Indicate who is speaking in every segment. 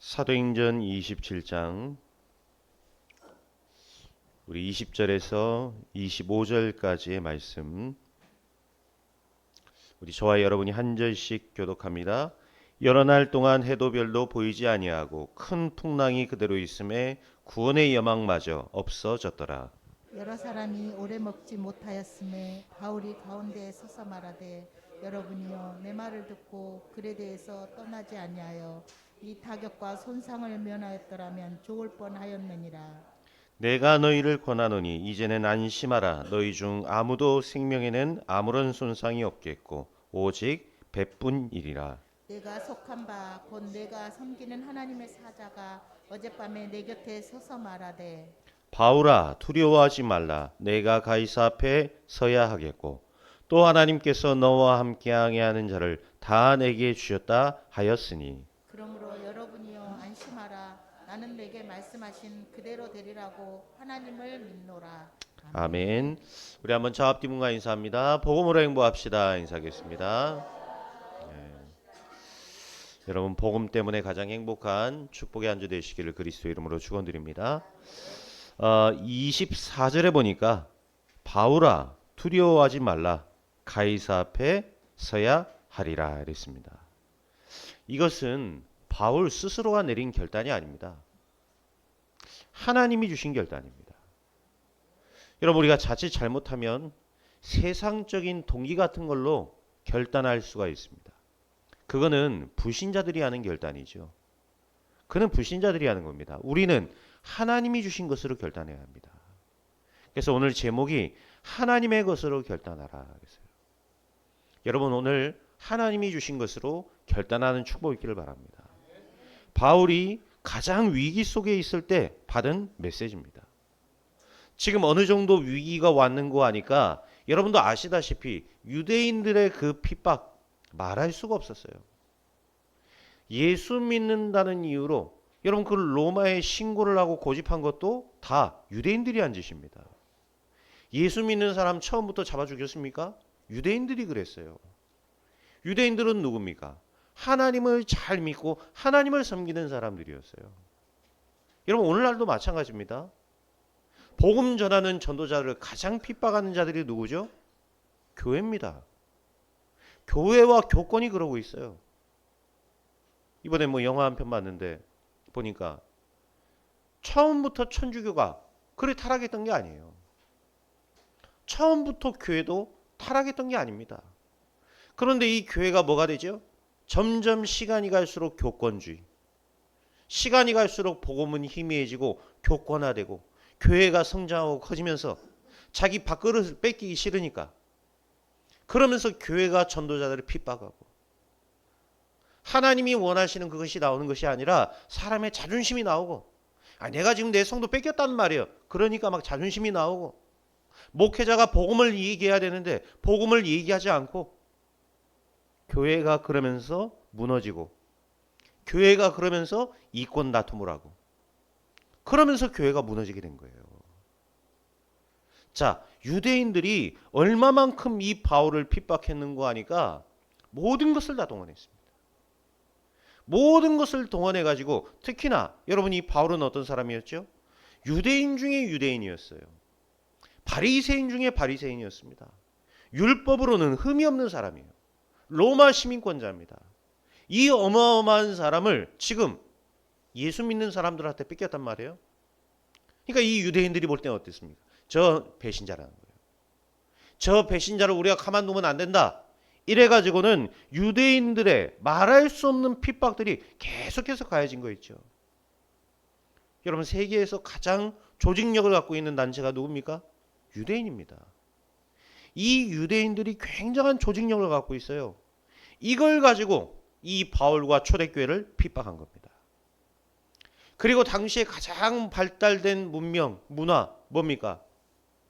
Speaker 1: 사도행전 27장 우리 20절에서 25절까지의 말씀, 우리 저와 여러분이 한 절씩 교독합니다. 여러 날 동안 해도 별도 보이지 아니하고 큰 풍랑이 그대로 있음에 구원의 여망마저 없어졌더라.
Speaker 2: 여러 사람이 오래 먹지 못하였음에 바울이 가운데에 서서 말하되, 여러분이여 내 말을 듣고 글에 대해서 떠나지 아니하여 이 타격과 손상을 면하였더라면 좋을 뻔하였느니라.
Speaker 1: 내가 너희를 권하노니 이제는 안심하라. 너희 중 아무도 생명에는 아무런 손상이 없겠고 오직 배뿐이리라.
Speaker 2: 내가 속한 바 곧 내가 섬기는 하나님의 사자가 어젯밤에 내 곁에 서서 말하되,
Speaker 1: 바울아, 두려워하지 말라. 내가 가이사 앞에 서야 하겠고 또 하나님께서 너와 함께하게 하는 자를 다 내게 주셨다 하였으니.
Speaker 2: 그러므로 여러분이여 안심하라. 나는 내게 말씀하신 그대로 되리라고 하나님을 믿노라.
Speaker 1: 아멘. 우리 한번 저 앞뒤 분과 인사합니다. 복음으로 행보합시다. 인사하겠습니다. 여러분, 복음 때문에 가장 행복한 축복의 한 주 되시기를 그리스도 이름으로 축원드립니다. 24절에 보니까 바울아, 두려워하지 말라. 가이사 앞에 서야 하리라 이랬습니다. 이것은 바울 스스로가 내린 결단이 아닙니다. 하나님이 주신 결단입니다. 여러분, 우리가 자칫 잘못하면 세상적인 동기 같은 걸로 결단할 수가 있습니다. 그거는 불신자들이 하는 결단이죠. 그는 불신자들이 하는 겁니다. 우리는 하나님이 주신 것으로 결단해야 합니다. 그래서 오늘 제목이 하나님의 것으로 결단하라 그랬어요. 여러분, 오늘 하나님이 주신 것으로 결단하는 축복이 있기를 바랍니다. 바울이 가장 위기 속에 있을 때 받은 메시지입니다. 지금 어느 정도 위기가 왔는고 하니까 여러분도 아시다시피 유대인들의 그 핍박 말할 수가 없었어요. 예수 믿는다는 이유로 여러분 그 로마에 신고를 하고 고집한 것도 다 유대인들이 한 짓입니다. 예수 믿는 사람 처음부터 잡아 죽였습니까? 유대인들이 그랬어요. 유대인들은 누굽니까? 하나님을 잘 믿고 하나님을 섬기는 사람들이었어요. 여러분, 오늘날도 마찬가지입니다. 복음 전하는 전도자를 가장 핍박하는 자들이 누구죠? 교회입니다. 교회와 교권이 그러고 있어요. 이번에 영화 한 편 봤는데 보니까 처음부터 천주교가 그래 타락했던 게 아니에요. 처음부터 교회도 타락했던 게 아닙니다. 그런데 이 교회가 뭐가 되죠? 점점 시간이 갈수록 교권주의, 시간이 갈수록 복음은 희미해지고 교권화되고 교회가 성장하고 커지면서 자기 밥그릇을 뺏기기 싫으니까 그러면서 교회가 전도자들을 핍박하고, 하나님이 원하시는 그것이 나오는 것이 아니라 사람의 자존심이 나오고, 내가 지금 내 성도 뺏겼단 말이에요. 그러니까 막 자존심이 나오고, 목회자가 복음을 얘기해야 되는데 복음을 얘기하지 않고 교회가 그러면서 무너지고, 교회가 그러면서 이권 다툼을 하고, 그러면서 교회가 무너지게 된 거예요. 자, 유대인들이 얼마만큼 이 바울을 핍박했는고 하니까 모든 것을 다 동원했습니다. 모든 것을 동원해가지고, 특히나 여러분 이 바울은 어떤 사람이었죠? 유대인 중에 유대인이었어요. 바리새인 중에 바리새인이었습니다. 율법으로는 흠이 없는 사람이에요. 로마 시민권자입니다. 이 어마어마한 사람을 지금 예수 믿는 사람들한테 뺏겼단 말이에요. 그러니까 이 유대인들이 볼 때는 어땠습니까? 저 배신자라는 거예요. 저 배신자를 우리가 가만두면 안 된다. 이래가지고는 유대인들의 말할 수 없는 핍박들이 계속해서 가해진 거 있죠. 여러분, 세계에서 가장 조직력을 갖고 있는 단체가 누굽니까? 유대인입니다. 이 유대인들이 굉장한 조직력을 갖고 있어요. 이걸 가지고 이 바울과 초대교회를 핍박한 겁니다. 그리고 당시에 가장 발달된 문명, 문화 뭡니까?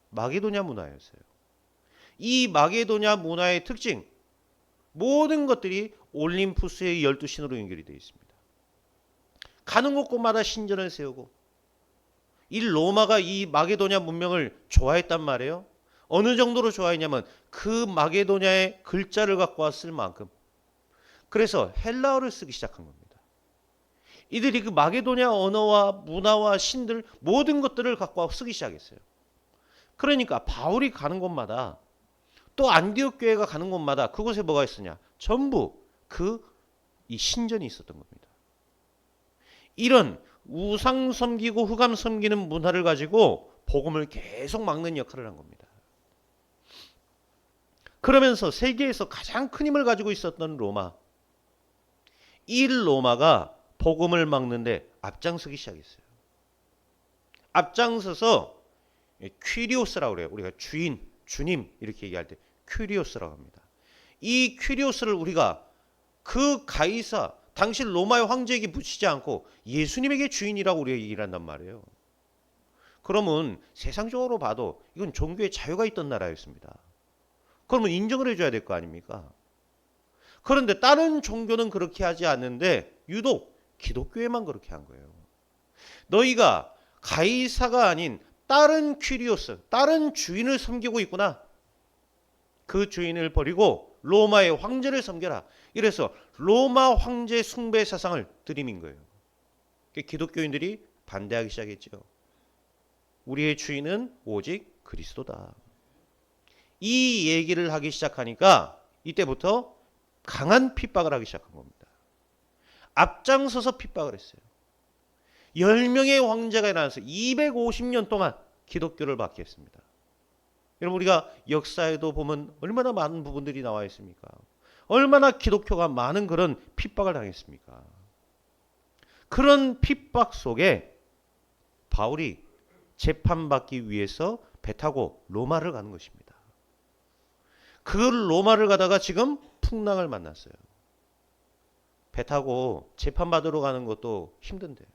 Speaker 1: 마게도냐 문화였어요. 이 마게도냐 문화의 특징, 모든 것들이 올림푸스의 12신으로 연결이 되어 있습니다. 가는 곳곳마다 신전을 세우고, 이 로마가 이 마게도냐 문명을 좋아했단 말이에요. 어느 정도로 좋아했냐면 그 마게도냐의 글자를 갖고 왔을 만큼. 그래서 헬라어를 쓰기 시작한 겁니다. 이들이 그 마게도냐 언어와 문화와 신들 모든 것들을 갖고 와 쓰기 시작했어요. 그러니까 바울이 가는 곳마다 또 안디옥 교회가 가는 곳마다 그곳에 뭐가 있었냐? 전부 이 신전이 있었던 겁니다. 이런 우상 섬기고 흑암 섬기는 문화를 가지고 복음을 계속 막는 역할을 한 겁니다. 그러면서 세계에서 가장 큰 힘을 가지고 있었던 로마, 이 로마가 복음을 막는데 앞장서기 시작했어요. 앞장서서 퀴리오스라고 그래요. 우리가 주인, 주님 이렇게 얘기할 때 퀴리오스라고 합니다. 이 퀴리오스를 우리가 그 가이사, 당시 로마의 황제에게 붙이지 않고 예수님에게 주인이라고 우리가 얘기를 한단 말이에요. 그러면 세상적으로 봐도 이건 종교의 자유가 있던 나라였습니다. 그러면 인정을 해줘야 될 거 아닙니까? 그런데 다른 종교는 그렇게 하지 않는데 유독 기독교에만 그렇게 한 거예요. 너희가 가이사가 아닌 다른 퀴리오스, 다른 주인을 섬기고 있구나. 그 주인을 버리고 로마의 황제를 섬겨라. 이래서 로마 황제 숭배 사상을 들이민 거예요. 기독교인들이 반대하기 시작했죠. 우리의 주인은 오직 그리스도다. 이 얘기를 하기 시작하니까 이때부터 강한 핍박을 하기 시작한 겁니다. 앞장서서 핍박을 했어요. 10명의 황제가 일어나서 250년 동안 기독교를 받게 했습니다. 여러분 우리가 역사에도 보면 얼마나 많은 부분들이 나와 있습니까? 얼마나 기독교가 많은 그런 핍박을 당했습니까? 그런 핍박 속에 바울이 재판받기 위해서 배 타고 로마를 가는 것입니다. 그 로마를 가다가 지금 풍랑을 만났어요. 배 타고 재판받으러 가는 것도 힘든데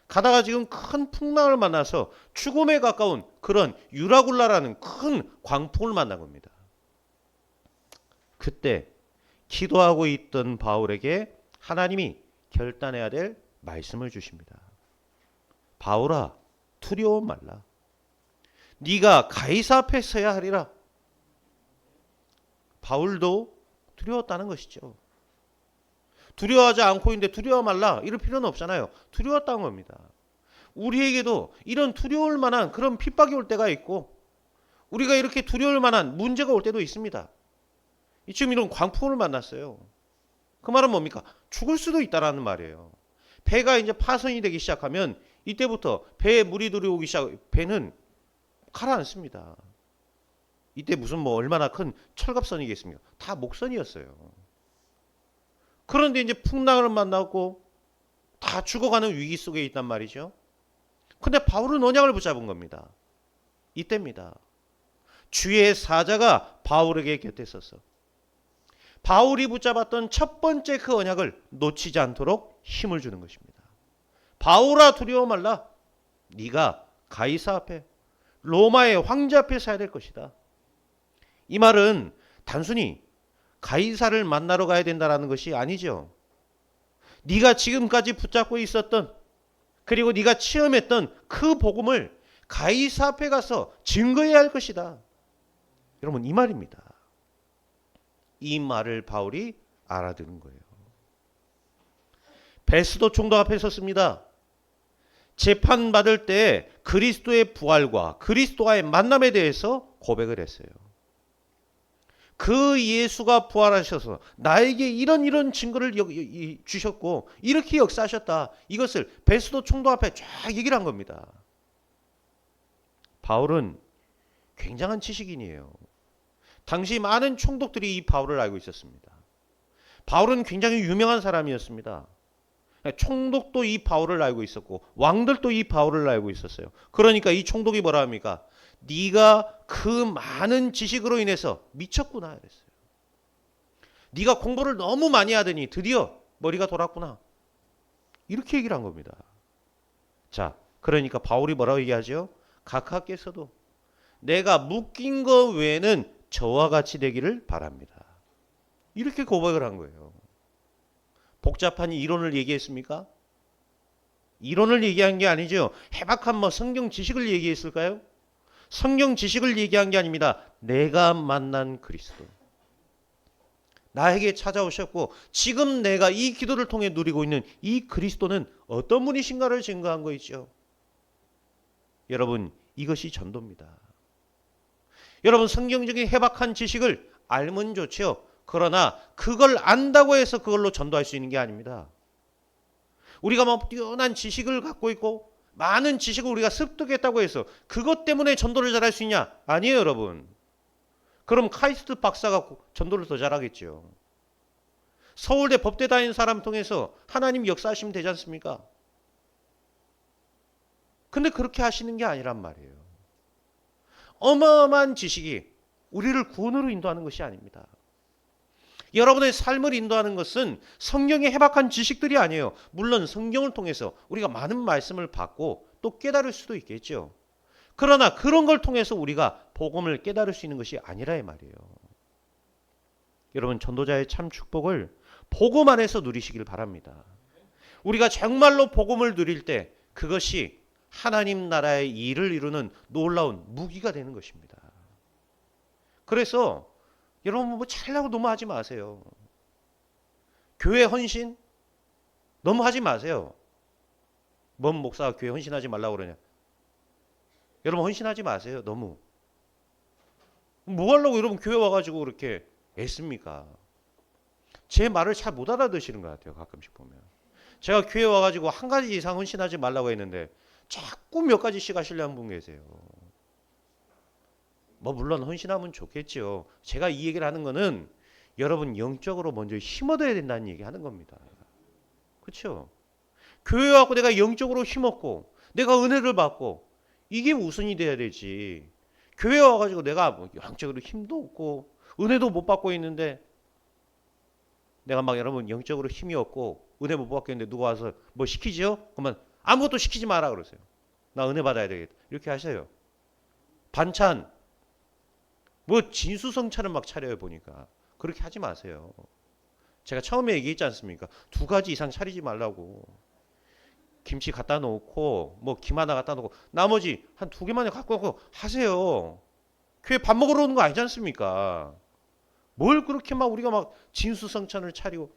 Speaker 1: 가다가 지금 큰 풍랑을 만나서 죽음에 가까운 그런 유라굴라라는 큰 광풍을 만난 겁니다. 그때 기도하고 있던 바울에게 하나님이 결단해야 될 말씀을 주십니다. 바울아, 두려워 말라. 네가 가이사 앞에 서야 하리라. 바울도 두려웠다는 것이죠. 두려워하지 않고 있는데 두려워 말라 이럴 필요는 없잖아요. 두려웠다는 겁니다. 우리에게도 이런 두려울 만한 그런 핍박이 올 때가 있고 우리가 이렇게 두려울 만한 문제가 올 때도 있습니다. 지금 이런 광풍을 만났어요. 그 말은 뭡니까? 죽을 수도 있다라는 말이에요. 배가 이제 파손이 되기 시작하면 이때부터 배에 물이 들어오기 시작, 배는 가라앉습니다. 이때 무슨 뭐 얼마나 큰 철갑선이겠습니까? 다 목선이었어요. 그런데 이제 풍랑을 만나고 다 죽어가는 위기 속에 있단 말이죠. 근데 바울은 언약을 붙잡은 겁니다. 이때입니다. 주의 사자가 바울에게 곁에 서서 바울이 붙잡았던 첫 번째 그 언약을 놓치지 않도록 힘을 주는 것입니다. 바울아 두려워 말라. 네가 가이사 앞에 로마의 황제 앞에 서야 될 것이다. 이 말은 단순히 가이사를 만나러 가야 된다는 것이 아니죠. 네가 지금까지 붙잡고 있었던 그리고 네가 체험했던 그 복음을 가이사 앞에 가서 증거해야 할 것이다. 여러분 이 말입니다. 이 말을 바울이 알아들은 거예요. 베스도 총독 앞에 섰습니다. 재판받을 때 그리스도의 부활과 그리스도와의 만남에 대해서 고백을 했어요. 그 예수가 부활하셔서 나에게 이런 증거를 주셨고 이렇게 역사하셨다. 이것을 베스도 총독 앞에 쫙 얘기를 한 겁니다. 바울은 굉장한 지식인이에요. 당시 많은 총독들이 이 바울을 알고 있었습니다. 바울은 굉장히 유명한 사람이었습니다. 총독도 이 바울을 알고 있었고 왕들도 이 바울을 알고 있었어요. 그러니까 이 총독이 뭐라 합니까? 네가 그 많은 지식으로 인해서 미쳤구나 그랬어요. 네가 공부를 너무 많이 하더니 드디어 머리가 돌았구나. 이렇게 얘기를 한 겁니다. 자, 그러니까 바울이 뭐라고 얘기하죠? 각하께서도 내가 묶인 것 외에는 저와 같이 되기를 바랍니다. 이렇게 고백을 한 거예요. 복잡한 이론을 얘기했습니까? 이론을 얘기한 게 아니죠. 해박한 성경 지식을 얘기했을까요? 성경 지식을 얘기한 게 아닙니다. 내가 만난 그리스도. 나에게 찾아오셨고 지금 내가 이 기도를 통해 누리고 있는 이 그리스도는 어떤 분이신가를 증거한 거 있죠. 여러분, 이것이 전도입니다. 여러분, 성경적인 해박한 지식을 알면 좋죠. 그러나 그걸 안다고 해서 그걸로 전도할 수 있는 게 아닙니다. 우리가 뭐 뛰어난 지식을 갖고 있고 많은 지식을 우리가 습득했다고 해서 그것 때문에 전도를 잘할 수 있냐? 아니에요, 여러분. 그럼 카이스트 박사가 전도를 더 잘하겠죠. 서울대 법대 다닌 사람 통해서 하나님 역사하시면 되지 않습니까? 근데 그렇게 하시는 게 아니란 말이에요. 어마어마한 지식이 우리를 구원으로 인도하는 것이 아닙니다. 여러분의 삶을 인도하는 것은 성경의 해박한 지식들이 아니에요. 물론 성경을 통해서 우리가 많은 말씀을 받고 또 깨달을 수도 있겠죠. 그러나 그런 걸 통해서 우리가 복음을 깨달을 수 있는 것이 아니라 이 말이에요. 여러분, 전도자의 참 축복을 복음 안에서 누리시길 바랍니다. 우리가 정말로 복음을 누릴 때 그것이 하나님 나라의 일을 이루는 놀라운 무기가 되는 것입니다. 그래서 여러분 뭐 잘나고 너무 하지 마세요. 교회 헌신 너무 하지 마세요. 뭔 목사가 교회 헌신하지 말라고 그러냐. 여러분 헌신하지 마세요. 너무. 뭐 하려고 여러분 교회 와가지고 그렇게 애씁니까? 제 말을 잘 못 알아듣시는 것 같아요. 가끔씩 보면. 제가 교회 와가지고 한 가지 이상 헌신하지 말라고 했는데 자꾸 몇 가지씩 하시려는 분 계세요. 뭐 물론 헌신하면 좋겠죠. 제가 이 얘기를 하는 거는 여러분 영적으로 먼저 힘 얻어야 된다는 얘기 하는 겁니다. 그렇죠? 교회 와서 내가 영적으로 힘 얻고 내가 은혜를 받고 이게 우선이 돼야 되지. 교회 와가지고 내가 뭐 영적으로 힘도 없고 은혜도 못 받고 있는데 내가 막 여러분 영적으로 힘이 없고 은혜 못 받고 있는데 누가 와서 뭐 시키죠? 그러면 아무것도 시키지 마라 그러세요. 나 은혜 받아야 되겠다. 이렇게 하세요. 반찬 뭐 진수성찬을 막 차려요 보니까. 그렇게 하지 마세요. 제가 처음에 얘기했지 않습니까? 2가지 이상 차리지 말라고. 김치 갖다 놓고 뭐 김 하나 갖다 놓고 나머지 한 2개만 갖고 오고 하세요. 교회 밥 먹으러 오는 거 아니지 않습니까? 뭘 그렇게 막 우리가 막 진수성찬을 차리고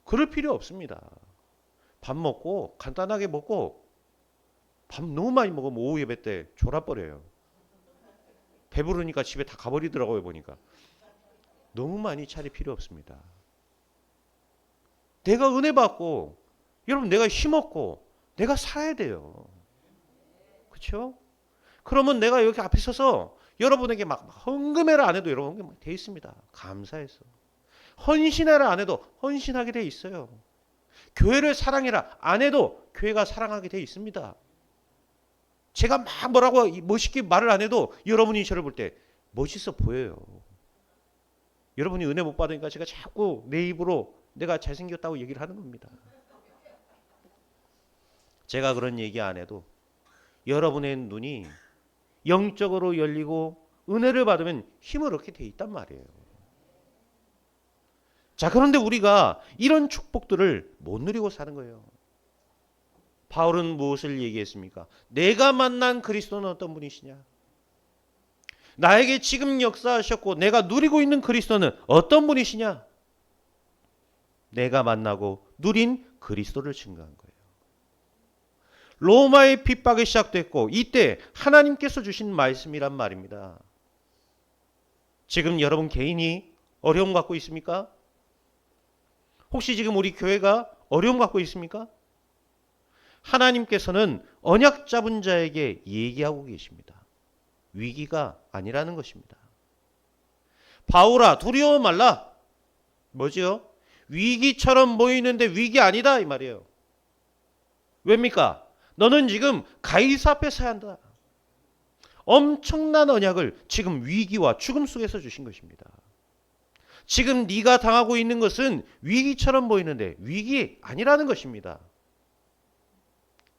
Speaker 1: 그럴 필요 없습니다. 밥 먹고 간단하게 먹고 밥 너무 많이 먹으면 오후 예배 때 졸아버려요. 배부르니까 집에 다 가버리더라고요 보니까. 너무 많이 차릴 필요 없습니다. 내가 은혜 받고 여러분 내가 힘없고 내가 살아야 돼요. 그렇죠? 그러면 내가 여기 앞에 서서 여러분에게 막 헌금해라 안 해도 여러분 돼 있습니다. 감사해서. 헌신해라 안 해도 헌신하게 돼 있어요. 교회를 사랑해라 안 해도 교회가 사랑하게 돼 있습니다. 제가 막 뭐라고 멋있게 말을 안 해도 여러분이 저를 볼 때 멋있어 보여요. 여러분이 은혜 못 받으니까 제가 자꾸 내 입으로 내가 잘생겼다고 얘기를 하는 겁니다. 제가 그런 얘기 안 해도 여러분의 눈이 영적으로 열리고 은혜를 받으면 힘을 얻게 돼 있단 말이에요. 자, 그런데 우리가 이런 축복들을 못 누리고 사는 거예요. 바울은 무엇을 얘기했습니까? 내가 만난 그리스도는 어떤 분이시냐? 나에게 지금 역사하셨고 내가 누리고 있는 그리스도는 어떤 분이시냐? 내가 만나고 누린 그리스도를 증거한 거예요. 로마의 핍박이 시작됐고 이때 하나님께서 주신 말씀이란 말입니다. 지금 여러분 개인이 어려움 갖고 있습니까? 혹시 지금 우리 교회가 어려움 갖고 있습니까? 하나님께서는 언약 잡은 자에게 얘기하고 계십니다. 위기가 아니라는 것입니다. 바울아 두려워 말라. 뭐지요? 위기처럼 보이는데 위기 아니다 이 말이에요. 왜입니까? 너는 지금 가이사 앞에 서야 한다. 엄청난 언약을 지금 위기와 죽음 속에서 주신 것입니다. 지금 네가 당하고 있는 것은 위기처럼 보이는데 위기 아니라는 것입니다.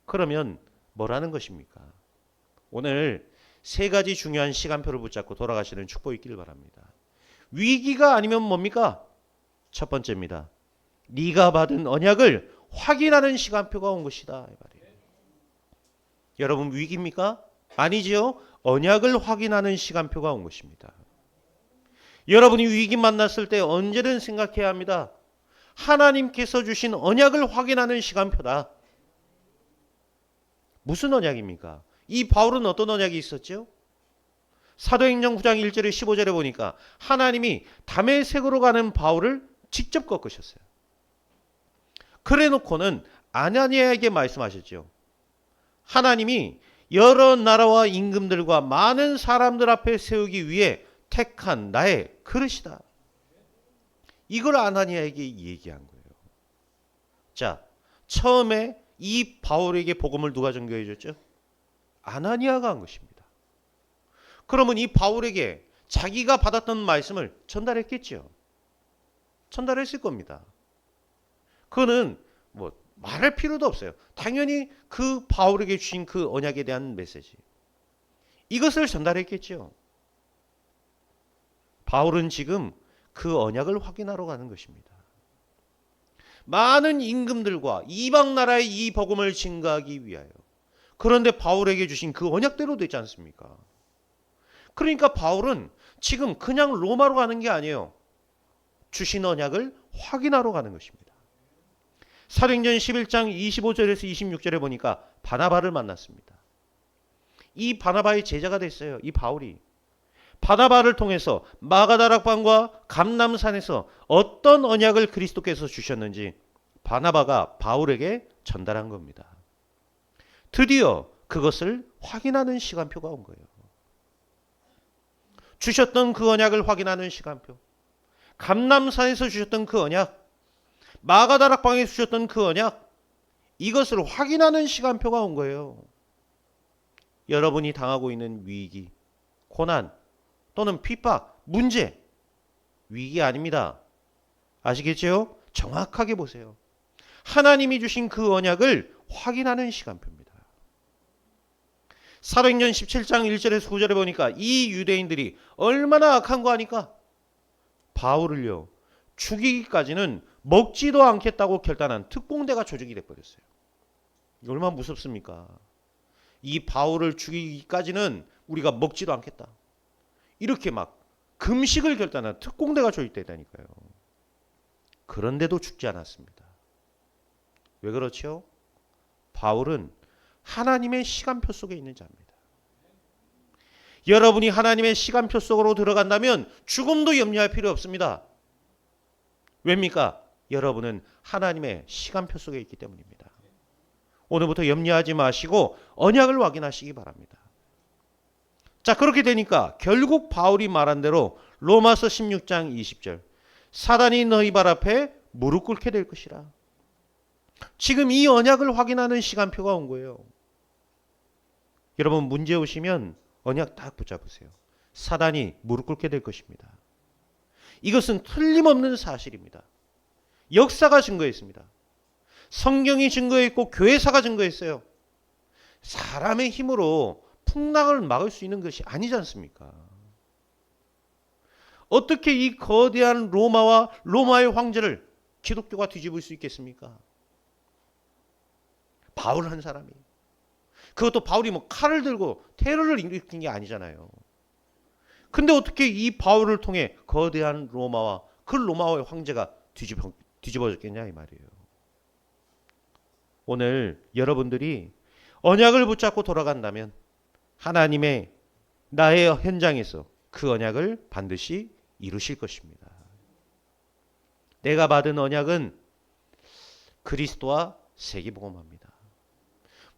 Speaker 1: 그러면 뭐라는 것입니까? 오늘 3가지 중요한 시간표를 붙잡고 돌아가시는 축복이 있길 바랍니다. 위기가 아니면 뭡니까? 첫 번째입니다. 네가 받은 언약을 확인하는 시간표가 온 것이다. 이 말이에요. 여러분 위기입니까? 아니지요. 언약을 확인하는 시간표가 온 것입니다. 여러분이 위기 만났을 때 언제든 생각해야 합니다. 하나님께서 주신 언약을 확인하는 시간표다. 무슨 언약입니까? 이 바울은 어떤 언약이 있었죠? 사도행전 9장 1절에 15절에 보니까 하나님이 다메섹으로 가는 바울을 직접 꺾으셨어요. 그래 놓고는 아나니아에게 말씀하셨죠. 하나님이 여러 나라와 임금들과 많은 사람들 앞에 세우기 위해 택한 나의 그릇이다. 이걸 아나니아에게 얘기한 거예요. 자, 처음에 이 바울에게 복음을 누가 전교해 줬죠? 아나니아가 한 것입니다. 그러면 이 바울에게 자기가 받았던 말씀을 전달했겠죠. 전달했을 겁니다. 그거는 뭐 말할 필요도 없어요. 당연히 그 바울에게 주신 그 언약에 대한 메시지. 이것을 전달했겠죠. 바울은 지금 그 언약을 확인하러 가는 것입니다. 많은 임금들과 이방 나라의 이 복음을 증거하기 위하여. 그런데 바울에게 주신 그 언약대로 되지 않습니까? 그러니까 바울은 지금 그냥 로마로 가는 게 아니에요. 주신 언약을 확인하러 가는 것입니다. 사도행전 11장 25절에서 26절에 보니까 바나바를 만났습니다. 이 바나바의 제자가 됐어요. 이 바울이. 바나바를 통해서 마가다락방과 감람산에서 어떤 언약을 그리스도께서 주셨는지 바나바가 바울에게 전달한 겁니다. 드디어 그것을 확인하는 시간표가 온 거예요. 주셨던 그 언약을 확인하는 시간표. 감람산에서 주셨던 그 언약, 마가다락방에서 주셨던 그 언약, 이것을 확인하는 시간표가 온 거예요. 여러분이 당하고 있는 위기, 고난 또는 핍박, 문제, 위기 아닙니다. 아시겠죠? 정확하게 보세요. 하나님이 주신 그 언약을 확인하는 시간표입니다. 사도행전 17장 1절에서 9절에 보니까 이 유대인들이 얼마나 악한 거 아니까 바울을요 죽이기까지는 먹지도 않겠다고 결단한 특공대가 조직이 돼버렸어요. 얼마나 무섭습니까? 이 바울을 죽이기까지는 우리가 먹지도 않겠다. 이렇게 막 금식을 결단한 특공대가 조직되다니까요. 그런데도 죽지 않았습니다. 왜 그렇죠? 바울은 하나님의 시간표 속에 있는 자입니다. 여러분이 하나님의 시간표 속으로 들어간다면 죽음도 염려할 필요 없습니다. 왜입니까? 여러분은 하나님의 시간표 속에 있기 때문입니다. 오늘부터 염려하지 마시고 언약을 확인하시기 바랍니다. 자, 그렇게 되니까 결국 바울이 말한 대로 로마서 16장 20절 사단이 너희 발 앞에 무릎 꿇게 될 것이라. 지금 이 언약을 확인하는 시간표가 온 거예요. 여러분 문제 오시면 언약 딱 붙잡으세요. 사단이 무릎 꿇게 될 것입니다. 이것은 틀림없는 사실입니다. 역사가 증거했습니다. 성경이 증거했고 교회사가 증거했어요. 사람의 힘으로 풍랑을 막을 수 있는 것이 아니지 않습니까? 어떻게 이 거대한 로마의 황제를 기독교가 뒤집을 수 있겠습니까? 바울 한 사람이. 그것도 바울이 뭐 칼을 들고 테러를 일으킨 게 아니잖아요. 근데 어떻게 이 바울을 통해 거대한 로마와 그 로마의 황제가 뒤집어졌겠냐 이 말이에요. 오늘 여러분들이 언약을 붙잡고 돌아간다면 하나님의 나의 현장에서 그 언약을 반드시 이루실 것입니다. 내가 받은 언약은 그리스도와 세계복음화입니다.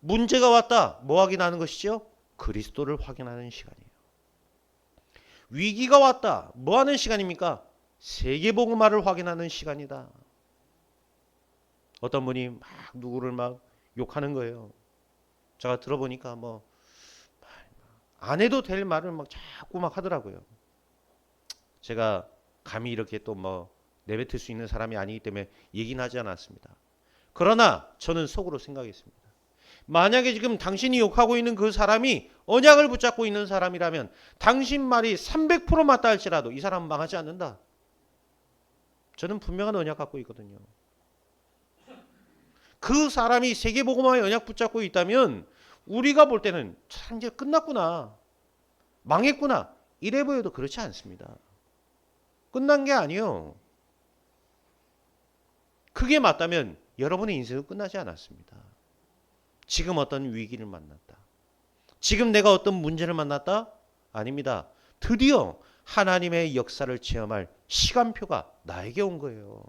Speaker 1: 문제가 왔다. 뭐 확인하는 것이죠? 그리스도를 확인하는 시간이에요. 위기가 왔다. 뭐 하는 시간입니까? 세계복음화를 확인하는 시간이다. 어떤 분이 막 누구를 막 욕하는 거예요. 제가 들어보니까 뭐 안 해도 될 말을 막 자꾸 막 하더라고요. 제가 감히 이렇게 또 뭐 내뱉을 수 있는 사람이 아니기 때문에 얘기는 하지 않았습니다. 그러나 저는 속으로 생각했습니다. 만약에 지금 당신이 욕하고 있는 그 사람이 언약을 붙잡고 있는 사람이라면 당신 말이 300% 맞다 할지라도 이 사람은 망하지 않는다. 저는 분명한 언약 갖고 있거든요. 그 사람이 세계복음화의 언약 붙잡고 있다면 우리가 볼 때는 참 이제 끝났구나. 망했구나. 이래 보여도 그렇지 않습니다. 끝난 게 아니에요. 그게 맞다면 여러분의 인생은 끝나지 않았습니다. 지금 어떤 위기를 만났다. 지금 내가 어떤 문제를 만났다? 아닙니다. 드디어 하나님의 역사를 체험할 시간표가 나에게 온 거예요.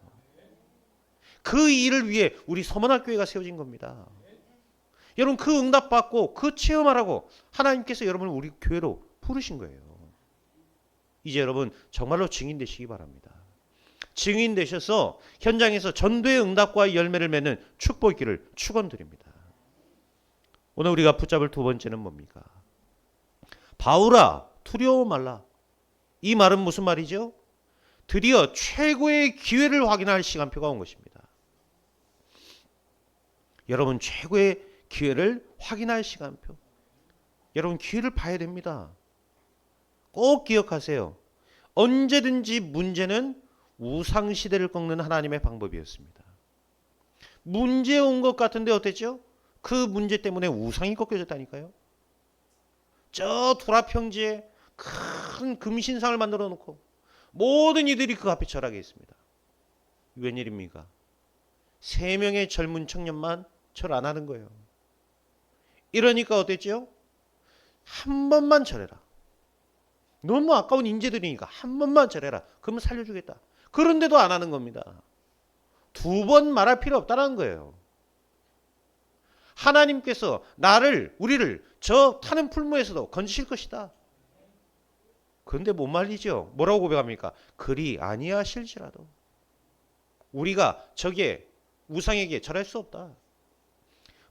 Speaker 1: 그 일을 위해 우리 서문학교회가 세워진 겁니다. 여러분 그 응답받고 그 체험하라고 하나님께서 여러분을 우리 교회로 부르신 거예요. 이제 여러분 정말로 증인 되시기 바랍니다. 증인 되셔서 현장에서 전도의 응답과 열매를 맺는 축복 있기를 축원드립니다. 오늘 우리가 붙잡을 두 번째는 뭡니까? 바울아 두려워 말라. 이 말은 무슨 말이죠? 드디어 최고의 기회를 확인할 시간표가 온 것입니다. 여러분 최고의 기회를 확인할 시간표. 여러분 기회를 봐야 됩니다. 꼭 기억하세요. 언제든지 문제는 우상시대를 꺾는 하나님의 방법이었습니다. 문제 온 것 같은데 어땠죠? 그 문제 때문에 우상이 꺾여졌다니까요. 저 두라평지에 큰 금신상을 만들어 놓고 모든 이들이 그 앞에 절하게 했습니다. 웬일입니까? 3명의 젊은 청년만 절 안 하는 거예요. 이러니까 어땠죠? 한 번만 절해라. 너무 아까운 인재들이니까 한 번만 절해라. 그러면 살려주겠다. 그런데도 안 하는 겁니다. 2번 말할 필요 없다는 거예요. 하나님께서 우리를 저 타는 풀무에서도 건지실 것이다. 그런데 못 말리죠. 뭐라고 고백합니까? 그리 아니하실지라도 우리가 저기에 우상에게 절할 수 없다.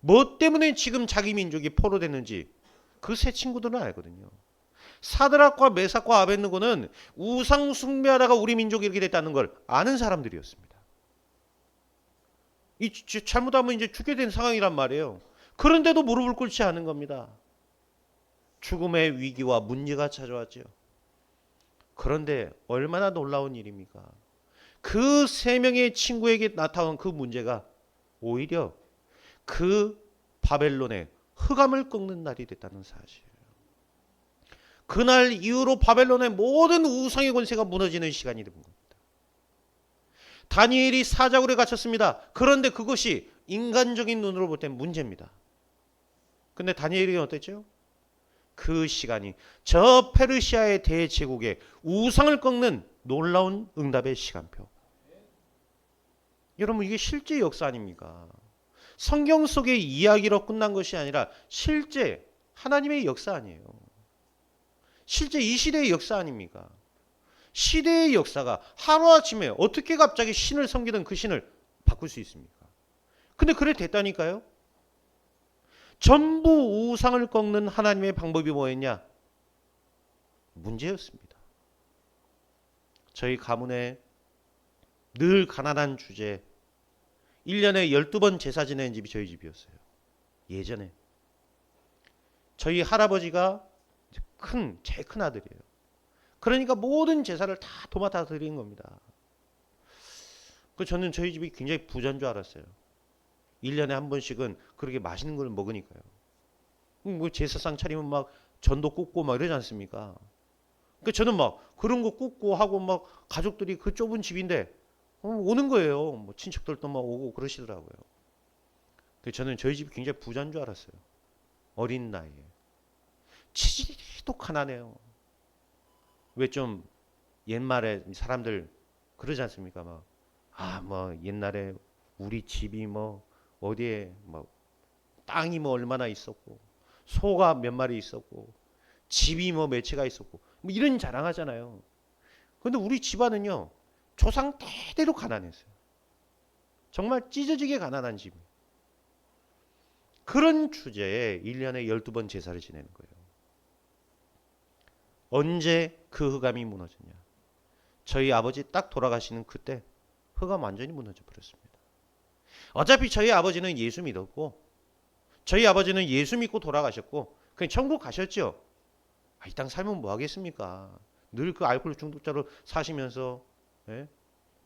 Speaker 1: 뭐 때문에 지금 자기 민족이 포로됐는지 그 세 친구들은 알거든요. 사드락과 메삭과 아벳느고는 우상 숭배하다가 우리 민족이 이렇게 됐다는 걸 아는 사람들이었습니다. 잘못하면 이제 죽게 된 상황이란 말이에요. 그런데도 무릎을 꿇지 않은 겁니다. 죽음의 위기와 문제가 찾아왔죠. 그런데 얼마나 놀라운 일입니까? 그 3명의 친구에게 나타난 그 문제가 오히려 그 바벨론의 흑암을 꺾는 날이 됐다는 사실. 그날 이후로 바벨론의 모든 우상의 권세가 무너지는 시간이 된 겁니다. 다니엘이 사자굴에 갇혔습니다. 그런데 그것이 인간적인 눈으로 볼 땐 문제입니다. 근데 다니엘이 어땠죠? 그 시간이 저 페르시아의 대제국의 우상을 꺾는 놀라운 응답의 시간표. 여러분 이게 실제 역사 아닙니까? 성경 속의 이야기로 끝난 것이 아니라 실제 하나님의 역사 아니에요. 실제 이 시대의 역사 아닙니까? 시대의 역사가 하루아침에 어떻게 갑자기 신을 섬기던 그 신을 바꿀 수 있습니까? 근데 그래 됐다니까요. 전부 우상을 꺾는 하나님의 방법이 뭐였냐? 문제였습니다. 저희 가문에 늘 가난한 주제 1년에 12번 제사 지내는 집이 저희 집이었어요. 예전에. 저희 할아버지가 제일 큰 아들이에요. 그러니까 모든 제사를 다 도맡아 드리는 겁니다. 저는 저희 집이 굉장히 부자인 줄 알았어요. 1년에 한 번씩은 그렇게 맛있는 걸 먹으니까요. 뭐 제사상 차리면 막 전도 굽고 막 이러지 않습니까? 그러니까 저는 막 그런 거 굽고 하고 막 가족들이 그 좁은 집인데 오는 거예요. 뭐 친척들도 막 오고 그러시더라고요. 저는 저희 집이 굉장히 부자인 줄 알았어요. 어린 나이에. 치질이도 가난해요. 왜 좀 옛말에 사람들 그러지 않습니까? 뭐 옛날에 우리 집이 뭐 어디에 뭐 땅이 뭐 얼마나 있었고 소가 몇 마리 있었고 집이 뭐 몇 채가 있었고 뭐 이런 자랑하잖아요. 그런데 우리 집안은요 조상 대대로 가난했어요. 정말 찢어지게 가난한 집. 그런 주제에 1년에 12번 제사를 지내는 거예요. 언제 그 흑암이 무너졌냐? 저희 아버지 딱 돌아가시는 그때 흑암 완전히 무너져 버렸습니다. 어차피 저희 아버지는 예수 믿었고 저희 아버지는 예수 믿고 돌아가셨고 그냥 천국 가셨죠. 이 땅 살면 뭐 하겠습니까? 늘 그 알코올 중독자로 사시면서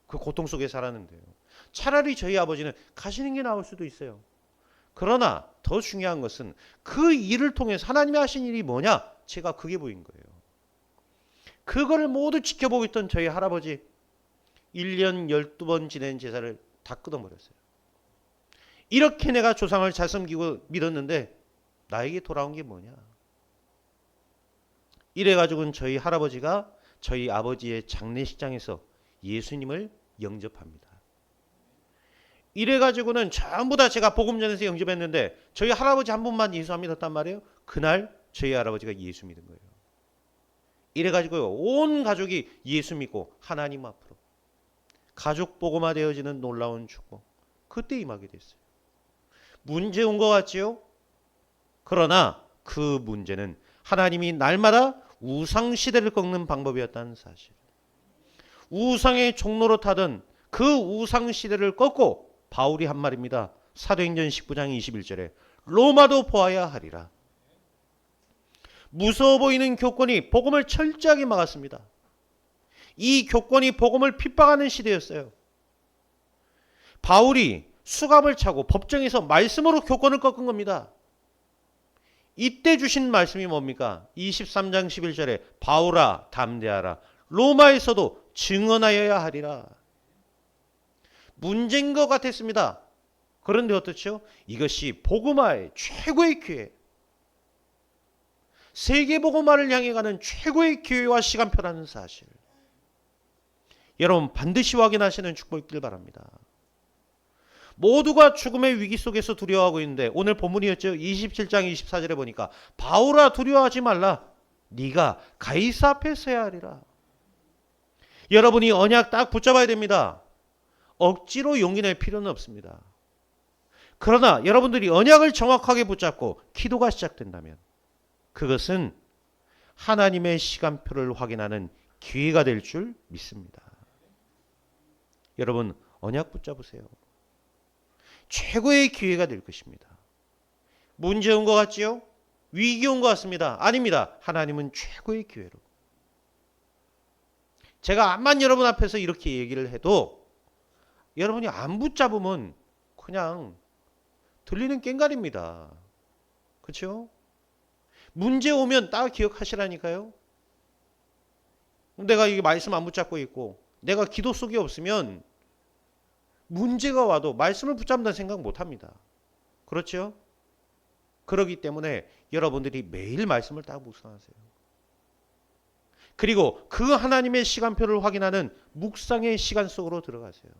Speaker 1: 그 고통 속에 살았는데요. 차라리 저희 아버지는 가시는 게 나을 수도 있어요. 그러나 더 중요한 것은 그 일을 통해서 하나님이 하신 일이 뭐냐? 제가 그게 보인 거예요. 그거를 모두 지켜보고 있던 저희 할아버지 1년 12번 지낸 제사를 다 끊어버렸어요. 이렇게 내가 조상을 잘 섬기고 믿었는데 나에게 돌아온 게 뭐냐. 이래가지고는 저희 할아버지가 저희 아버지의 장례식장에서 예수님을 영접합니다. 이래가지고는 전부 다 제가 복음 전에서 영접했는데 저희 할아버지 한 분만 예수 안 믿었단 말이에요. 그날 저희 할아버지가 예수 믿은 거예요. 이래가지고요, 온 가족이 예수 믿고 하나님 앞으로 가족 복음화 되어지는 놀라운 축복, 그때 임하게 됐어요. 문제 온 것 같지요? 그러나 그 문제는 하나님이 날마다 우상 시대를 꺾는 방법이었다는 사실. 우상의 종로로 타던 그 우상 시대를 꺾고 바울이 한 말입니다. 사도행전 19장 21절에 로마도 보아야 하리라. 무서워 보이는 교권이 복음을 철저하게 막았습니다. 이 교권이 복음을 핍박하는 시대였어요. 바울이 수갑을 차고 법정에서 말씀으로 교권을 꺾은 겁니다. 이때 주신 말씀이 뭡니까? 23장 11절에 바울아 담대하라. 로마에서도 증언하여야 하리라. 문제인 것 같았습니다. 그런데 어떻죠? 이것이 복음화의 최고의 기회, 세계 복음화를 향해 가는 최고의 기회와 시간표라는 사실, 여러분 반드시 확인하시는 축복이 있길 바랍니다. 모두가 죽음의 위기 속에서 두려워하고 있는데 오늘 본문이었죠. 27장 24절에 보니까 바울아 두려워하지 말라. 네가 가이사 앞에 서야 하리라. 여러분이 언약 딱 붙잡아야 됩니다. 억지로 용기 낼 필요는 없습니다. 그러나 여러분들이 언약을 정확하게 붙잡고 기도가 시작된다면 그것은 하나님의 시간표를 확인하는 기회가 될 줄 믿습니다. 여러분 언약 붙잡으세요. 최고의 기회가 될 것입니다. 문제 온 것 같지요? 위기 온 것 같습니다. 아닙니다. 하나님은 최고의 기회로. 제가 암만 여러분 앞에서 이렇게 얘기를 해도 여러분이 안 붙잡으면 그냥 들리는 꽹과리입니다. 그렇죠? 문제 오면 딱 기억하시라니까요. 내가 이게 말씀 안 붙잡고 있고 내가 기도 속에 없으면 문제가 와도 말씀을 붙잡는다는 생각 못합니다. 그렇죠? 그렇기 때문에 여러분들이 매일 말씀을 딱 묵상하세요. 그리고 그 하나님의 시간표를 확인하는 묵상의 시간 속으로 들어가세요.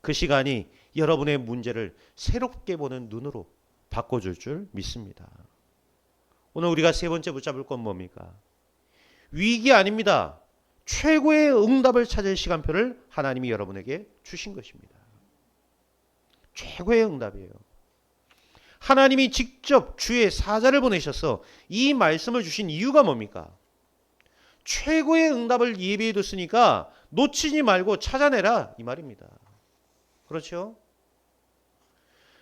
Speaker 1: 그 시간이 여러분의 문제를 새롭게 보는 눈으로 바꿔줄 줄 믿습니다. 오늘 우리가 세 번째 붙잡을 건 뭡니까? 위기 아닙니다. 최고의 응답을 찾을 시간표를 하나님이 여러분에게 주신 것입니다. 최고의 응답이에요. 하나님이 직접 주의 사자를 보내셔서 이 말씀을 주신 이유가 뭡니까? 최고의 응답을 예비해 뒀으니까 놓치지 말고 찾아내라 이 말입니다. 그렇죠?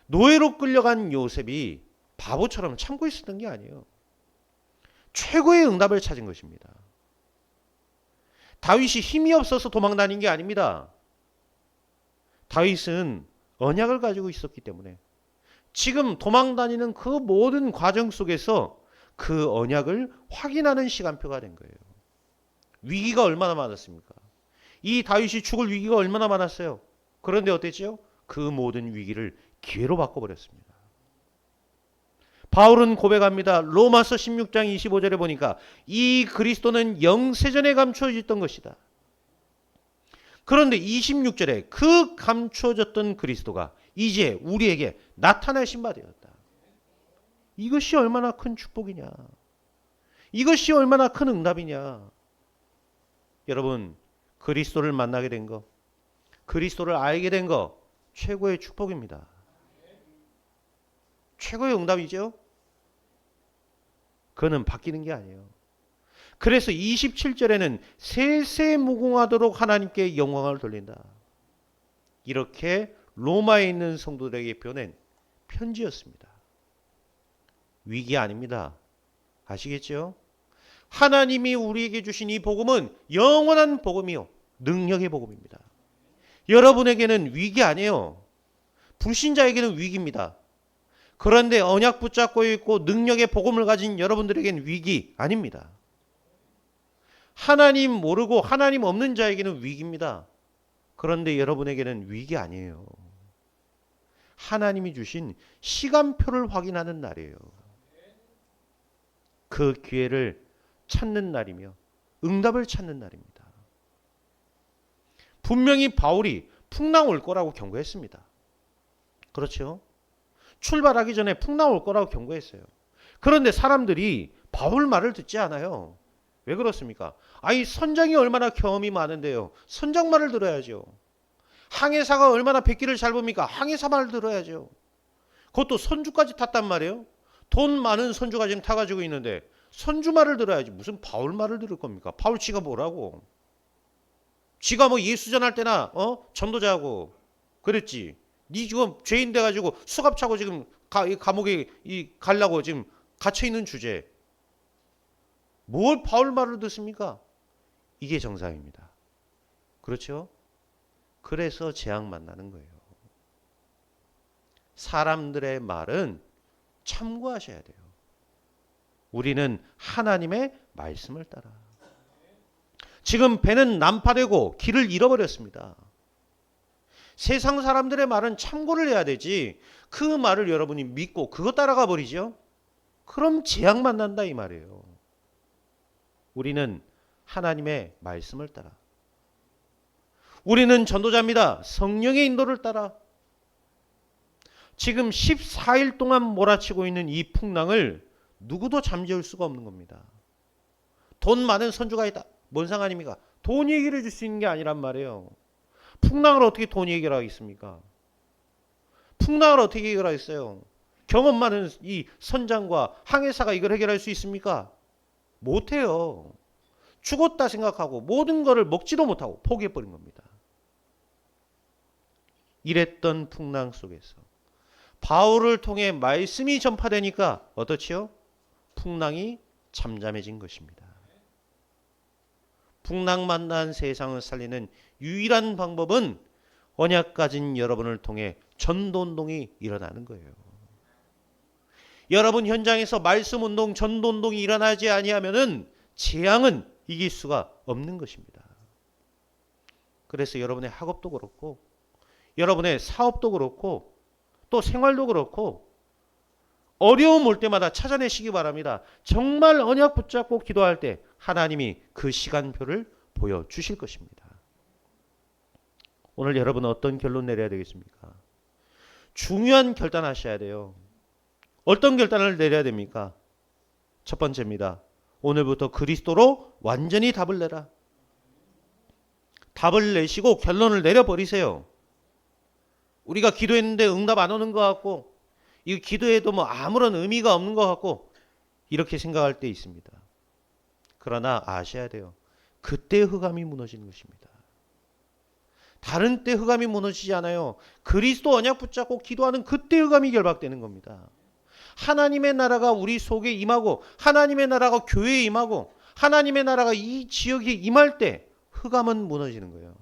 Speaker 1: 노예로 끌려간 요셉이 바보처럼 참고 있었던 게 아니에요. 최고의 응답을 찾은 것입니다. 다윗이 힘이 없어서 도망 다닌 게 아닙니다. 다윗은 언약을 가지고 있었기 때문에 지금 도망 다니는 그 모든 과정 속에서 그 언약을 확인하는 시간표가 된 거예요. 위기가 얼마나 많았습니까? 이 다윗이 죽을 위기가 얼마나 많았어요. 그런데 어땠죠? 그 모든 위기를 기회로 바꿔버렸습니다. 바울은 고백합니다. 로마서 16장 25절에 보니까 이 그리스도는 영세전에 감추어졌던 것이다. 그런데 26절에 그 감추어졌던 그리스도가 이제 우리에게 나타나신 바 되었다. 이것이 얼마나 큰 축복이냐. 이것이 얼마나 큰 응답이냐. 여러분 그리스도를 만나게 된 거, 그리스도를 알게 된 거 최고의 축복입니다. 최고의 응답이죠. 그는 바뀌는 게 아니에요. 그래서 27절에는 세세무궁하도록 하나님께 영광을 돌린다. 이렇게 로마에 있는 성도들에게 보낸 편지였습니다. 위기 아닙니다. 아시겠죠? 하나님이 우리에게 주신 이 복음은 영원한 복음이요. 능력의 복음입니다. 여러분에게는 위기 아니에요. 불신자에게는 위기입니다. 그런데 언약 붙잡고 있고 능력의 복음을 가진 여러분들에게는 위기 아닙니다. 하나님 모르고 하나님 없는 자에게는 위기입니다. 그런데 여러분에게는 위기 아니에요. 하나님이 주신 시간표를 확인하는 날이에요. 그 기회를 찾는 날이며 응답을 찾는 날입니다. 분명히 바울이 풍랑 올 거라고 경고했습니다. 그렇죠? 출발하기 전에 풍랑 올 거라고 경고했어요. 그런데 사람들이 바울 말을 듣지 않아요. 왜 그렇습니까? 아니, 선장이 얼마나 경험이 많은데요. 선장 말을 들어야죠. 항해사가 얼마나 백기를 잘 봅니까? 항해사 말을 들어야죠. 그것도 선주까지 탔단 말이에요. 돈 많은 선주가 지금 타가지고 있는데 선주 말을 들어야지. 무슨 바울 말을 들을 겁니까? 바울 지가 뭐라고? 지가 뭐 예수 전할 때나 전도자하고 그랬지. 니 지금 죄인 돼가지고 수갑 차고 지금 감옥에 가려고 지금 갇혀 있는 주제. 뭘 바울 말을 듣습니까? 이게 정상입니다. 그렇죠? 그래서 재앙 만나는 거예요. 사람들의 말은 참고하셔야 돼요. 우리는 하나님의 말씀을 따라. 지금 배는 난파되고 길을 잃어버렸습니다. 세상 사람들의 말은 참고를 해야 되지, 그 말을 여러분이 믿고 그거 따라가 버리죠? 그럼 재앙 만난다 이 말이에요. 우리는 하나님의 말씀을 따라. 우리는 전도자입니다. 성령의 인도를 따라. 지금 14일 동안 몰아치고 있는 이 풍랑을 누구도 잠재울 수가 없는 겁니다. 돈 많은 선주가 있다. 뭔 상관입니까? 돈이 해결해 줄 수 있는 게 아니란 말이에요. 풍랑을 어떻게 돈이 해결하겠습니까? 풍랑을 어떻게 해결하겠어요? 경험 많은 이 선장과 항해사가 이걸 해결할 수 있습니까? 못해요. 죽었다 생각하고 모든 것을 먹지도 못하고 포기해버린 겁니다. 이랬던 풍랑 속에서 바울을 통해 말씀이 전파되니까 어떻지요? 풍랑이 잠잠해진 것입니다. 풍랑 만난 세상을 살리는 유일한 방법은 언약 가진 여러분을 통해 전도운동이 일어나는 거예요. 여러분 현장에서 말씀운동, 전도운동이 일어나지 아니하면은 재앙은 이길 수가 없는 것입니다. 그래서 여러분의 학업도 그렇고 여러분의 사업도 그렇고 또 생활도 그렇고 어려움 올 때마다 찾아내시기 바랍니다. 정말 언약 붙잡고 기도할 때 하나님이 그 시간표를 보여주실 것입니다. 오늘 여러분은 어떤 결론 내려야 되겠습니까? 중요한 결단하셔야 돼요. 어떤 결단을 내려야 됩니까? 첫 번째입니다. 오늘부터 그리스도로 완전히 답을 내라. 답을 내시고 결론을 내려버리세요. 우리가 기도했는데 응답 안 오는 것 같고 이 기도해도 뭐 아무런 의미가 없는 것 같고 이렇게 생각할 때 있습니다. 그러나 아셔야 돼요. 그때 흑암이 무너지는 것입니다. 다른 때 흑암이 무너지지 않아요. 그리스도 언약 붙잡고 기도하는 그때 흑암이 결박되는 겁니다. 하나님의 나라가 우리 속에 임하고 하나님의 나라가 교회에 임하고 하나님의 나라가 이 지역에 임할 때 흑암은 무너지는 거예요.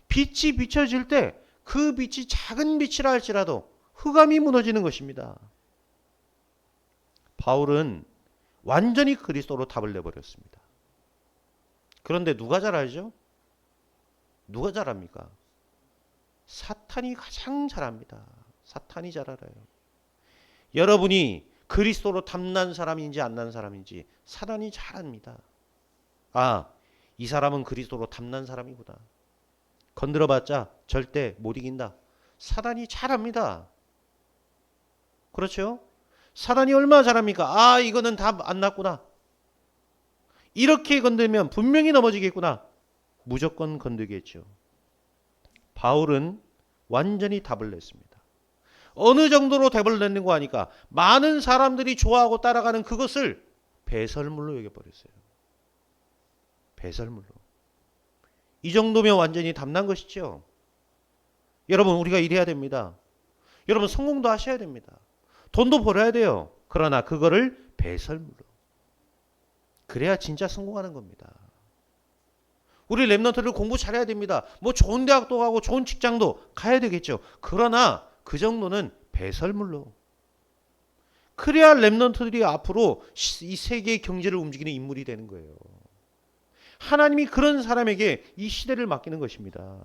Speaker 1: 빛이 비춰질 때 그 빛이 작은 빛이라 할지라도 흑암이 무너지는 것입니다. 바울은 완전히 그리스도로 답을 내버렸습니다. 그런데 누가 잘 알죠? 누가 잘 압니까? 사탄이 가장 잘 압니다. 사탄이 잘 알아요. 여러분이 그리스도로 탐난 사람인지 안 난 사람인지 사탄이 잘 압니다. 아, 이 사람은 그리스도로 탐난 사람이구나. 건드려봤자 절대 못 이긴다. 사탄이 잘 압니다. 그렇죠? 사탄이 얼마나 잘합니까? 아, 이거는 다 안 났구나. 이렇게 건들면 분명히 넘어지겠구나. 무조건 건들겠죠. 바울은 완전히 답을 냈습니다. 어느 정도로 답을 냈는 거 아니까 많은 사람들이 좋아하고 따라가는 그것을 배설물로 여겨버렸어요. 배설물로. 이 정도면 완전히 답난 것이죠. 여러분, 우리가 이래야 됩니다. 여러분, 성공도 하셔야 됩니다. 돈도 벌어야 돼요. 그러나 그거를 배설물로. 그래야 진짜 성공하는 겁니다. 우리 랩런트들 공부 잘해야 됩니다. 뭐 좋은 대학도 가고 좋은 직장도 가야 되겠죠. 그러나 그 정도는 배설물로. 그래야 랩런트들이 앞으로 이 세계의 경제를 움직이는 인물이 되는 거예요. 하나님이 그런 사람에게 이 시대를 맡기는 것입니다.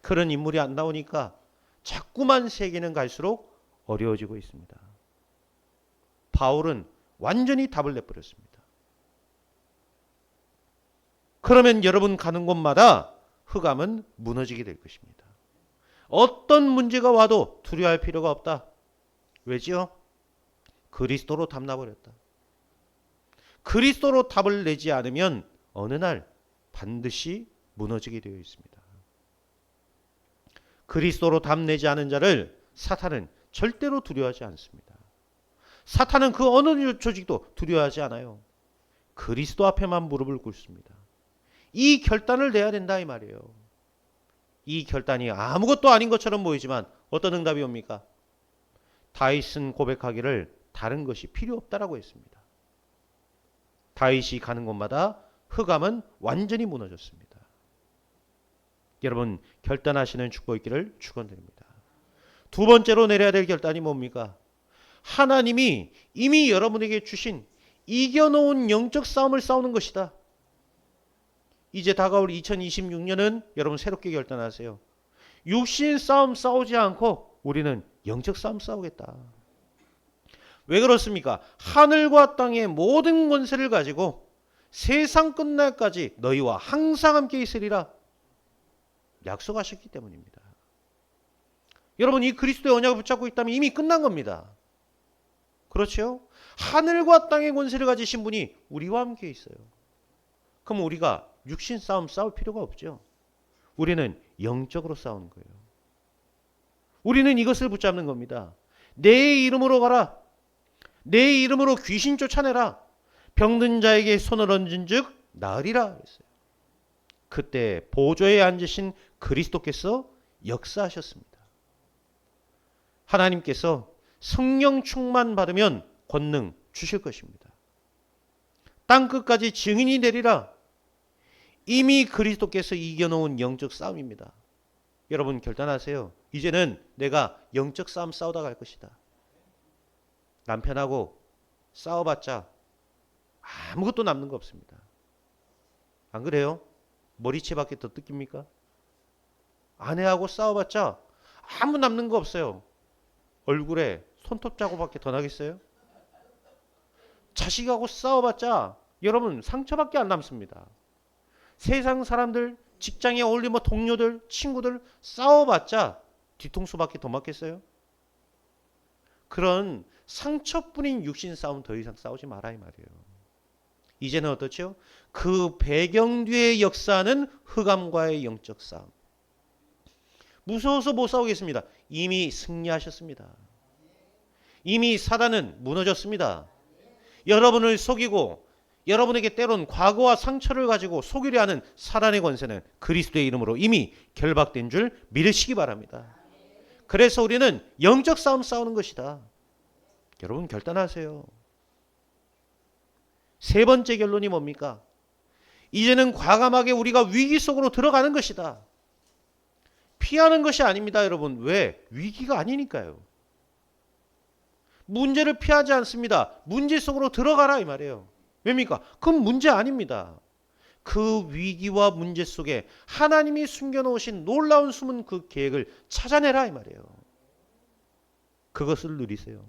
Speaker 1: 그런 인물이 안 나오니까 자꾸만 세계는 갈수록 어려워지고 있습니다. 바울은 완전히 답을 내버렸습니다. 그러면 여러분 가는 곳마다 흑암은 무너지게 될 것입니다. 어떤 문제가 와도 두려워할 필요가 없다. 왜지요? 그리스도로 답나버렸다. 그리스도로 답을 내지 않으면 어느 날 반드시 무너지게 되어 있습니다. 그리스도로 답내지 않은 자를 사탄은 절대로 두려워하지 않습니다. 사탄은 그 어느 조직도 두려워하지 않아요. 그리스도 앞에만 무릎을 꿇습니다. 이 결단을 내야 된다 이 말이에요. 이 결단이 아무것도 아닌 것처럼 보이지만 어떤 응답이 옵니까? 다윗은 고백하기를 다른 것이 필요 없다라고 했습니다. 다윗이 가는 곳마다 흑암은 완전히 무너졌습니다. 여러분 결단하시는 축복 있기를 축원드립니다. 두 번째로 내려야 될 결단이 뭡니까? 하나님이 이미 여러분에게 주신 이겨놓은 영적 싸움을 싸우는 것이다. 이제 다가올 2026년은 여러분 새롭게 결단하세요. 육신 싸움 싸우지 않고 우리는 영적 싸움 싸우겠다. 왜 그렇습니까? 하늘과 땅의 모든 권세를 가지고 세상 끝날까지 너희와 항상 함께 있으리라 약속하셨기 때문입니다. 여러분 이 그리스도의 언약을 붙잡고 있다면 이미 끝난 겁니다. 그렇죠? 하늘과 땅의 권세를 가지신 분이 우리와 함께 있어요. 그럼 우리가 육신 싸움 싸울 필요가 없죠. 우리는 영적으로 싸우는 거예요. 우리는 이것을 붙잡는 겁니다. 내 이름으로 가라. 내 이름으로 귀신 쫓아내라. 병든 자에게 손을 얹은 즉 나으리라 했어요. 그때 보좌에 앉으신 그리스도께서 역사하셨습니다. 하나님께서 성령 충만 받으면 권능 주실 것입니다. 땅끝까지 증인이 되리라. 이미 그리스도께서 이겨놓은 영적 싸움입니다. 여러분 결단하세요. 이제는 내가 영적 싸움 싸우다 갈 것이다. 남편하고 싸워봤자 아무것도 남는 거 없습니다. 안 그래요? 머리채밖에 더 뜯깁니까? 아내하고 싸워봤자 아무 남는 거 없어요. 얼굴에 손톱 자국밖에 더 나겠어요? 자식하고 싸워봤자 여러분 상처밖에 안 남습니다. 세상 사람들, 직장에 어울리는 동료들, 친구들 싸워봤자 뒤통수밖에 더 맞겠어요? 그런 상처뿐인 육신 싸움 더 이상 싸우지 마라 이 말이에요. 이제는 어떻죠? 그 배경 뒤에 역사하는 흑암과의 영적 싸움. 무서워서 못 싸우겠습니다. 이미 승리하셨습니다. 이미 사단은 무너졌습니다. 여러분을 속이고 여러분에게 때론 과거와 상처를 가지고 속이려 하는 사단의 권세는 그리스도의 이름으로 이미 결박된 줄 믿으시기 바랍니다. 그래서 우리는 영적 싸움 싸우는 것이다. 여러분 결단하세요. 세 번째 결론이 뭡니까? 이제는 과감하게 우리가 위기 속으로 들어가는 것이다. 피하는 것이 아닙니다, 여러분. 왜? 위기가 아니니까요. 문제를 피하지 않습니다. 문제 속으로 들어가라 이 말이에요. 왜입니까? 그건 문제 아닙니다. 그 위기와 문제 속에 하나님이 숨겨놓으신 놀라운 숨은 그 계획을 찾아내라 이 말이에요. 그것을 누리세요.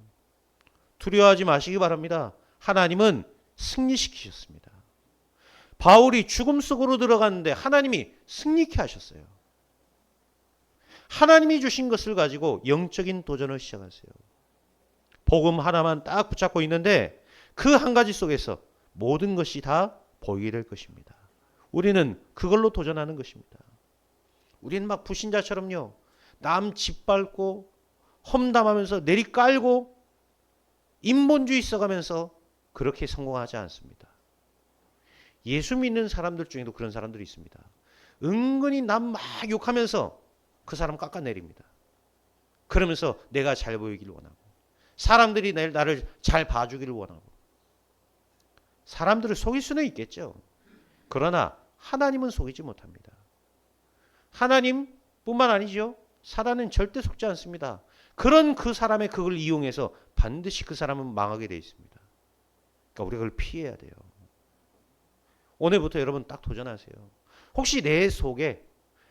Speaker 1: 두려워하지 마시기 바랍니다. 하나님은 승리시키셨습니다. 바울이 죽음 속으로 들어갔는데 하나님이 승리케 하셨어요. 하나님이 주신 것을 가지고 영적인 도전을 시작하세요. 복음 하나만 딱 붙잡고 있는데 그 한 가지 속에서 모든 것이 다 보이게 될 것입니다. 우리는 그걸로 도전하는 것입니다. 우리는 막 불신자처럼요. 남 짓밟고 험담하면서 내리깔고 인본주의 써가면서 그렇게 성공하지 않습니다. 예수 믿는 사람들 중에도 그런 사람들이 있습니다. 은근히 남 막 욕하면서 그 사람 깎아내립니다. 그러면서 내가 잘 보이기를 원하고 사람들이 나를 잘 봐주기를 원하고 사람들을 속일 수는 있겠죠. 그러나 하나님은 속이지 못합니다. 하나님뿐만 아니죠. 사단은 절대 속지 않습니다. 그런 그 사람의 그걸 이용해서 반드시 그 사람은 망하게 되어 있습니다. 그러니까 우리가 그걸 피해야 돼요. 오늘부터 여러분 딱 도전하세요. 혹시 내 속에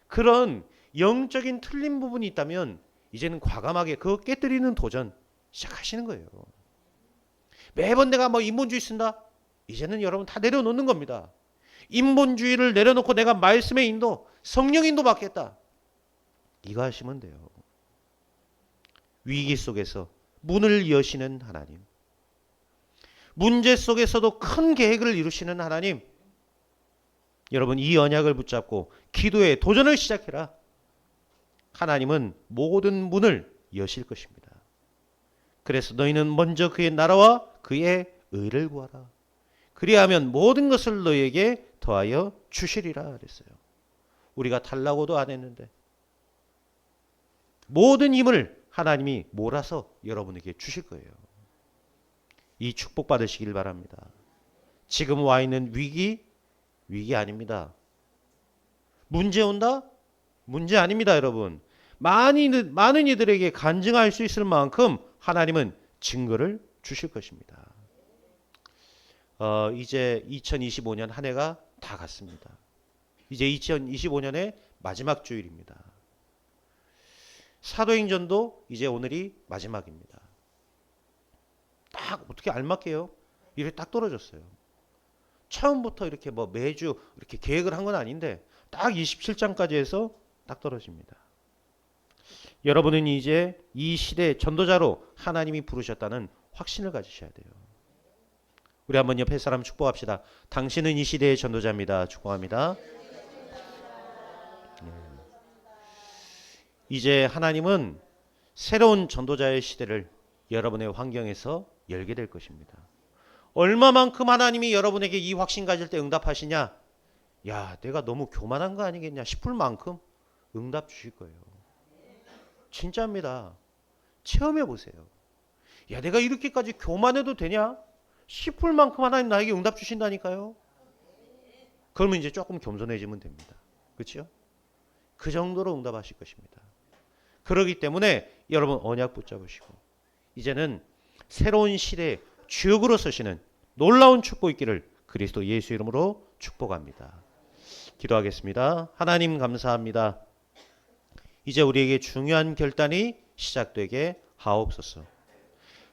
Speaker 1: 그런 영적인 틀린 부분이 있다면 이제는 과감하게 그거 깨뜨리는 도전 시작하시는 거예요. 매번 내가 뭐 인본주의 쓴다? 이제는 여러분 다 내려놓는 겁니다. 인본주의를 내려놓고 내가 말씀의 인도, 성령 인도 받겠다. 이거 하시면 돼요. 위기 속에서 문을 여시는 하나님. 문제 속에서도 큰 계획을 이루시는 하나님. 여러분 이 언약을 붙잡고 기도의 도전을 시작해라. 하나님은 모든 문을 여실 것입니다. 그래서 너희는 먼저 그의 나라와 그의 의를 구하라. 그리하면 모든 것을 너희에게 더하여 주시리라 그랬어요. 우리가 달라고도 안 했는데 모든 힘을 하나님이 몰아서 여러분에게 주실 거예요. 이 축복 받으시길 바랍니다. 지금 와 있는 위기 아닙니다. 문제 온다? 문제 아닙니다, 여러분. 많은 이들에게 간증할 수 있을 만큼 하나님은 증거를 주실 것입니다. 이제 2025년 한 해가 다 갔습니다. 이제 2025년의 마지막 주일입니다. 사도행전도 이제 오늘이 마지막입니다. 딱 어떻게 알맞게요? 이렇게 딱 떨어졌어요. 처음부터 이렇게 뭐 매주 이렇게 계획을 한 건 아닌데 딱 27장까지 해서 딱 떨어집니다. 여러분은 이제 이 시대의 전도자로 하나님이 부르셨다는 확신을 가지셔야 돼요. 우리 한번 옆에 사람 축복합시다. 당신은 이 시대의 전도자입니다. 축복합니다. 이제 하나님은 새로운 전도자의 시대를 여러분의 환경에서 열게 될 것입니다. 얼마만큼 하나님이 여러분에게 이 확신 가질 때 응답하시냐? 야, 내가 너무 교만한 거 아니겠냐 싶을 만큼 응답 주실 거예요. 진짜입니다. 체험해 보세요. 야, 내가 이렇게까지 교만해도 되냐 싶을 만큼 하나님 나에게 응답 주신다니까요. 그러면 이제 조금 겸손해지면 됩니다. 그렇죠? 그 정도로 응답하실 것입니다. 그렇기 때문에 여러분 언약 붙잡으시고 이제는 새로운 시대의 주역으로 서시는 놀라운 축복 있기를 그리스도 예수 이름으로 축복합니다. 기도하겠습니다. 하나님 감사합니다. 이제 우리에게 중요한 결단이 시작되게 하옵소서.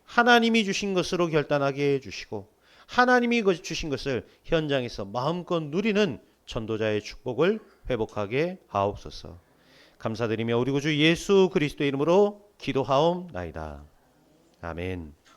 Speaker 1: 하나님이 주신 것으로 결단하게 해주시고 하나님이 주신 것을 현장에서 마음껏 누리는 전도자의 축복을 회복하게 하옵소서. 감사드리며 우리 구주 예수 그리스도 이름으로 기도하옵나이다. 아멘.